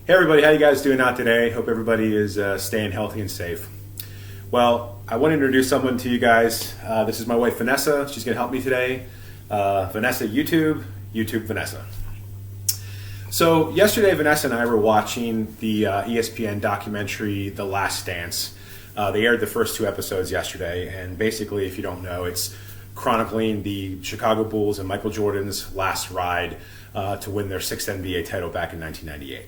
Hey everybody, how you guys doing out today? Hope everybody is staying healthy and safe. Well, I want to introduce someone to you guys. This is my wife Vanessa. She's going to help me today. Vanessa YouTube Vanessa. So yesterday Vanessa and I were watching the ESPN documentary The Last Dance. They aired the first 2 episodes yesterday, and basically, if you don't know, it's chronicling the Chicago Bulls and Michael Jordan's last ride to win their 6th NBA title back in 1998.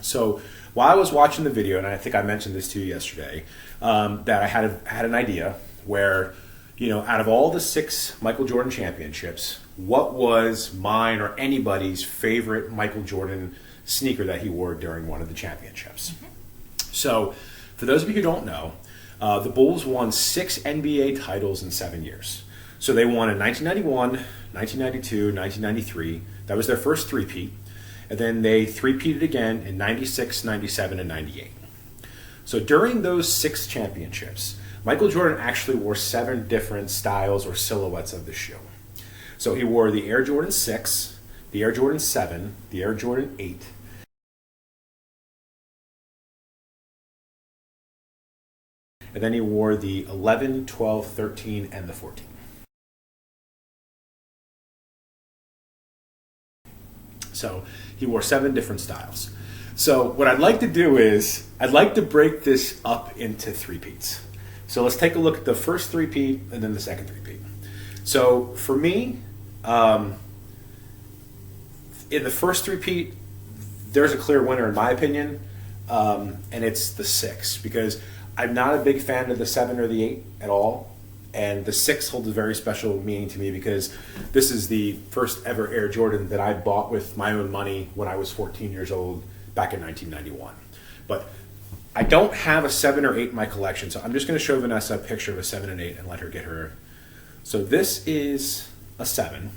So while I was watching the video, and I think I mentioned this to you yesterday, that I had an idea where, out of all the 6 Michael Jordan championships, what was mine or anybody's favorite Michael Jordan sneaker that he wore during one of the championships? Mm-hmm. So for those of you who don't know, the Bulls won 6 NBA titles in 7 years. So they won in 1991, 1992, 1993. That was their first three-peat. And then they three-peated again in 96, 97, and 98. So during those 6 championships, Michael Jordan actually wore 7 different styles or silhouettes of the shoe. So he wore the Air Jordan 6, the Air Jordan 7, the Air Jordan 8, and then he wore the 11, 12, 13, and the 14. So he wore 7 different styles. So what I'd like to do is, I'd like to break this up into three-peats. So let's take a look at the first three-peat and then the second three-peat. So for me, in the first three-peat, there's a clear winner in my opinion, and it's the 6, because I'm not a big fan of the 7 or the 8 at all. And the 6 holds a very special meaning to me because this is the first ever Air Jordan that I bought with my own money when I was 14 years old back in 1991. But I don't have a 7 or 8 in my collection, so I'm just going to show Vanessa a picture of a 7 and 8 and let her get her. So this is a 7,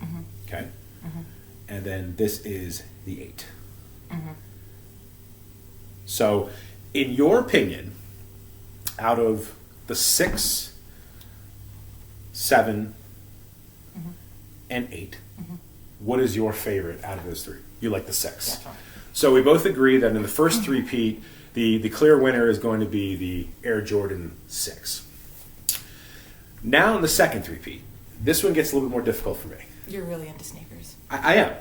mm-hmm. Okay? Mm-hmm. And then this is the 8. Mm-hmm. So in your opinion, out of the 6, 7, mm-hmm. and 8. Mm-hmm. What is your favorite out of those 3? You like the 6. Definitely. So we both agree that in the first three-peat, the clear winner is going to be the Air Jordan 6. Now in the second three-peat, this one gets a little bit more difficult for me. You're really into sneakers. I am.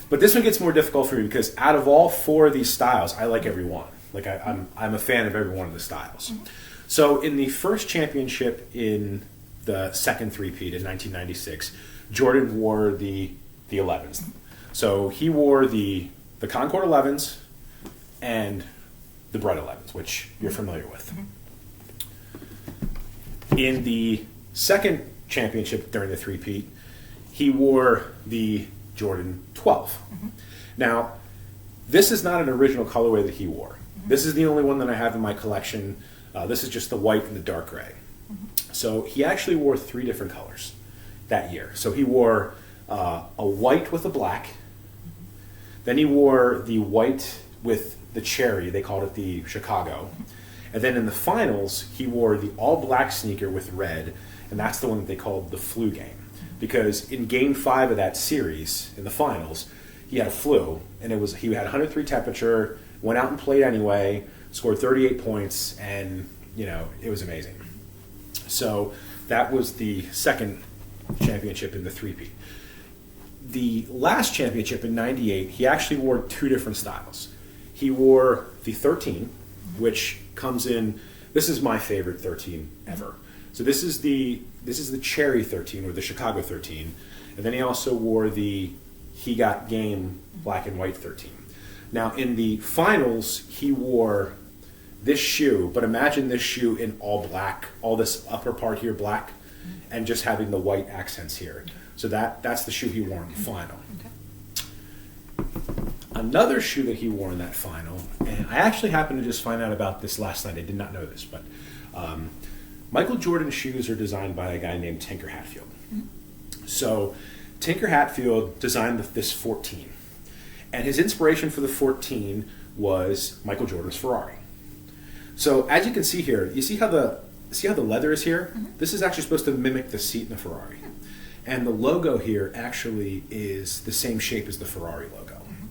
But this one gets more difficult for me because out of all 4 of these styles, I like every one. Like I'm a fan of every one of the styles. Mm-hmm. So in the first championship in the second three-peat in 1996, Jordan wore the 11s. So he wore the Concord 11s and the Bright 11s, which you're familiar with. In the second championship during the three-peat, he wore the Jordan 12. Now, this is not an original colorway that he wore. This is the only one that I have in my collection. This is just the white and the dark gray. Mm-hmm. So he actually wore 3 different colors that year. So he wore a white with a black. Mm-hmm. Then he wore the white with the cherry. They called it the Chicago. Mm-hmm. And then in the finals, he wore the all-black sneaker with red, and that's the one that they called the flu game. Mm-hmm. Because in Game 5 of that series, in the finals, he had a flu, and he had 103 temperature, went out and played anyway, scored 38 points, and it was amazing. So that was the second championship in the three-peat. The last championship in 98, he actually wore 2 different styles. He wore the 13, which comes in, this is my favorite 13 ever. So this is the cherry 13 or the Chicago 13, and then he also wore the He Got Game black and white 13. Now in the finals, he wore this shoe, but imagine this shoe in all black, all this upper part here black, and just having the white accents here. So that's the shoe he wore in the final. Okay. Another shoe that he wore in that final, and I actually happened to just find out about this last night. I did not know this, but Michael Jordan shoes are designed by a guy named Tinker Hatfield. Mm-hmm. So Tinker Hatfield designed this 14, and his inspiration for the 14 was Michael Jordan's Ferrari. So as you can see here, you see how the leather is here? Mm-hmm. This is actually supposed to mimic the seat in the Ferrari. And the logo here actually is the same shape as the Ferrari logo. Mm-hmm.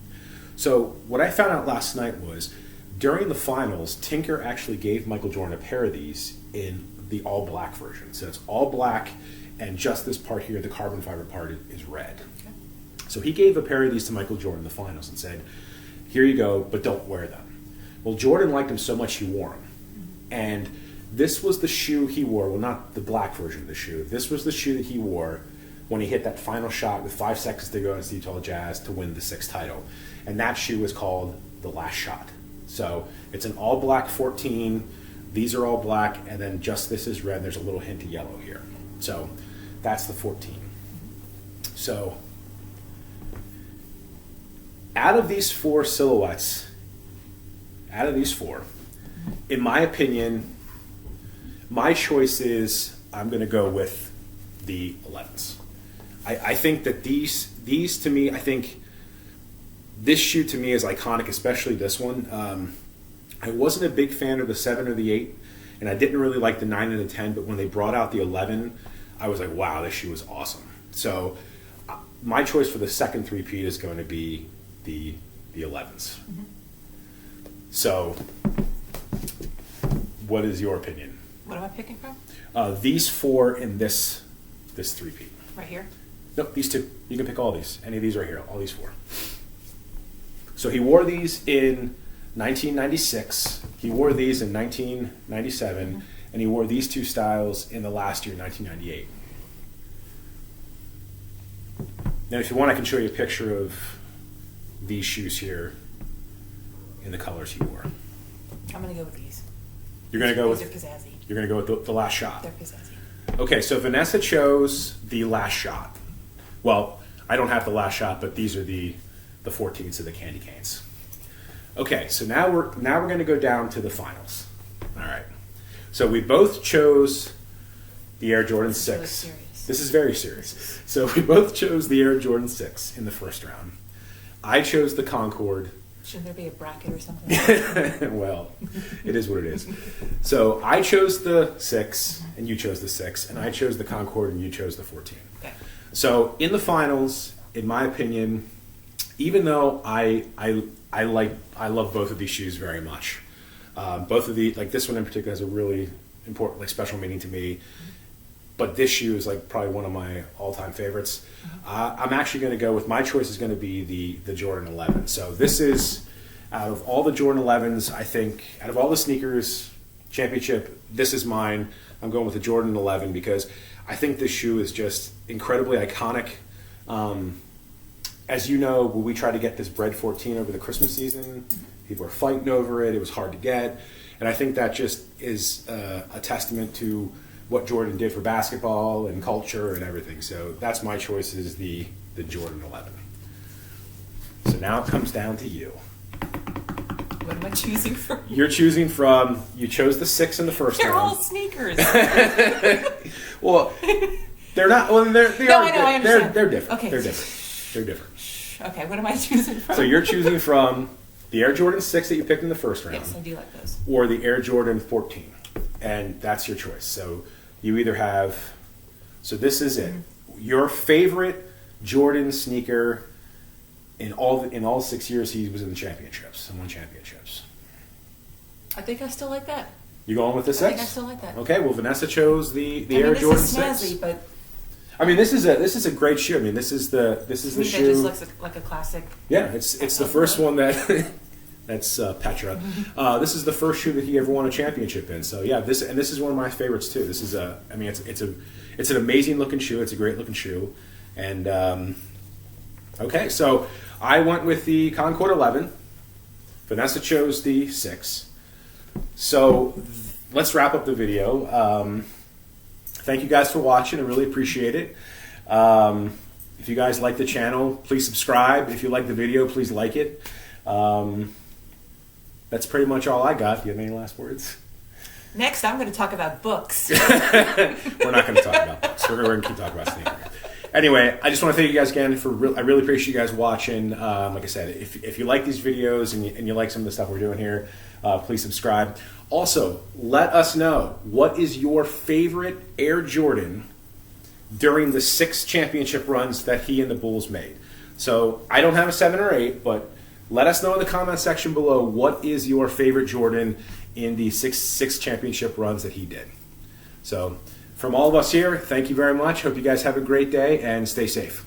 So what I found out last night was during the finals, Tinker actually gave Michael Jordan a pair of these in the all black version. So it's all black, and just this part here, the carbon fiber part, is red. Okay. So he gave a pair of these to Michael Jordan in the finals and said, here you go, but don't wear them. Well, Jordan liked them so much he wore them. And this was the shoe he wore, well, not the black version of the shoe. This was the shoe that he wore when he hit that final shot with 5 seconds to go against the Utah Jazz to win the 6th title. And that shoe is called the Last Shot. So it's an all black 14. These are all black, and then just this is red. There's a little hint of yellow here. So that's the 14. So out of these 4 silhouettes, in my opinion, my choice is I'm going to go with the 11s. I think that these to me, I think this shoe to me is iconic, especially this one. I wasn't a big fan of the 7 or the 8, and I didn't really like the 9 and the 10, but when they brought out the 11, I was like, wow, this shoe is awesome. So my choice for the second three-peat is going to be the 11s. Mm-hmm. So what is your opinion? What am I picking from? These 4 in this three-peat. Right here? Nope, these 2. You can pick all these. Any of these right here, all these 4. So he wore these in 1996. He wore these in 1997, mm-hmm. and he wore these 2 styles in the last year, 1998. Now, if you want, I can show you a picture of these shoes here in the colors he wore. I'm going to go with these. You're going to go with... These are pizzazzy. You're going to go with the Last Shot. They're pizzazzy. Okay, so Vanessa chose the Last Shot. Well, I don't have the Last Shot, but these are the 14s of the candy canes. Okay, so now we're going to go down to the finals. All right. So we both chose the Air Jordan 6. Really serious. This is very serious. So we both chose the Air Jordan 6 in the first round. I chose the Concorde. Shouldn't there be a bracket or something? Well, it is what it is. So I chose the 6, and you chose the 6, and I chose the Concorde, and you chose the 14. Okay. So in the finals, in my opinion, even though I love both of these shoes very much, both of the, like this one in particular has a really important, like special meaning to me. But this shoe is like probably one of my all-time favorites. I'm actually going to go with, my choice is going to be the Jordan 11. So this is, out of all the Jordan 11s, I think, out of all the sneakers championship, this is mine. I'm going with the Jordan 11 because I think this shoe is just incredibly iconic. As you know, when we tried to get this Bread 14 over the Christmas season, people were fighting over it. It was hard to get. And I think that just is a testament to what Jordan did for basketball and culture and everything. So that's my choice, is the Jordan 11. So now it comes down to you. What am I choosing from? You're choosing from, you chose the 6 in the first round. They're all sneakers. Well, they're not, well, they no, are, I know, I understand. They're different. Okay. They're different. They're different. Okay, what am I choosing from? So you're choosing from the Air Jordan 6 that you picked in the first round. Yes, I do like those. Or the Air Jordan 14. And that's your choice. So you either have, so this is it. Your favorite Jordan sneaker in all 6 years he was in the championships and won championships. I think I still like that. You going with the 6? I think I still like that. Okay, well Vanessa chose the Air Jordan 6. This is snazzy, but I mean, this is a great shoe. I mean, this is the shoe. That just looks like a classic. Yeah, it's the first one that that's Petra. This is the first shoe that he ever won a championship in. So yeah, this is one of my favorites too. This is it's an amazing looking shoe. It's a great looking shoe. And okay, so I went with the Concorde 11. Vanessa chose the 6. So let's wrap up the video. Thank you guys for watching. I really appreciate it. If you guys like the channel, please subscribe. If you like the video, please like it. That's pretty much all I got. Do you have any last words? Next, I'm going to talk about books. We're not going to talk about books. We're going to keep talking about sneakers. Anyway, I just want to thank you guys again I really appreciate you guys watching. Like I said, if you like these videos and you like some of the stuff we're doing here, please subscribe. Also, let us know, what is your favorite Air Jordan during the 6 championship runs that he and the Bulls made? So I don't have a 7 or 8, but let us know in the comment section below, what is your favorite Jordan in the six championship runs that he did. So from all of us here, thank you very much. Hope you guys have a great day and stay safe.